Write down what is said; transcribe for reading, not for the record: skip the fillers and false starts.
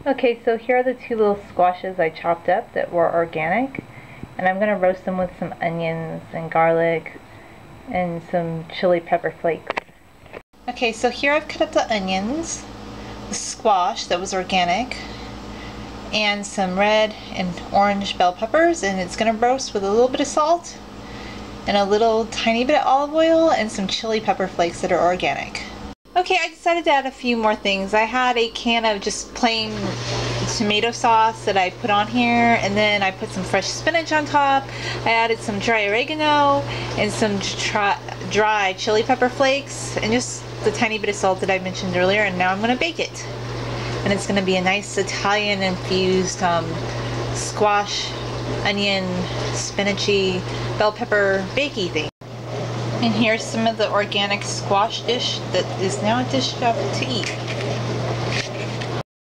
Okay, so here are the two little squashes I chopped up that were organic, and I'm going to roast them with some onions and garlic and some chili pepper flakes. Okay, so here I've cut up the onions, the squash that was organic, and some red and orange bell peppers, and it's going to roast with a little bit of salt and a little tiny bit of olive oil and some chili pepper flakes that are organic. Okay, I decided to add a few more things. I had a can of just plain tomato sauce that I put on here, and then I put some fresh spinach on top. I added some dry oregano and some dry chili pepper flakes and just the tiny bit of salt that I mentioned earlier, and now I'm going to bake it. And it's going to be a nice Italian infused squash, onion, spinachy, bell pepper bakey thing. And here's some of the organic squash dish that is now a dish to eat.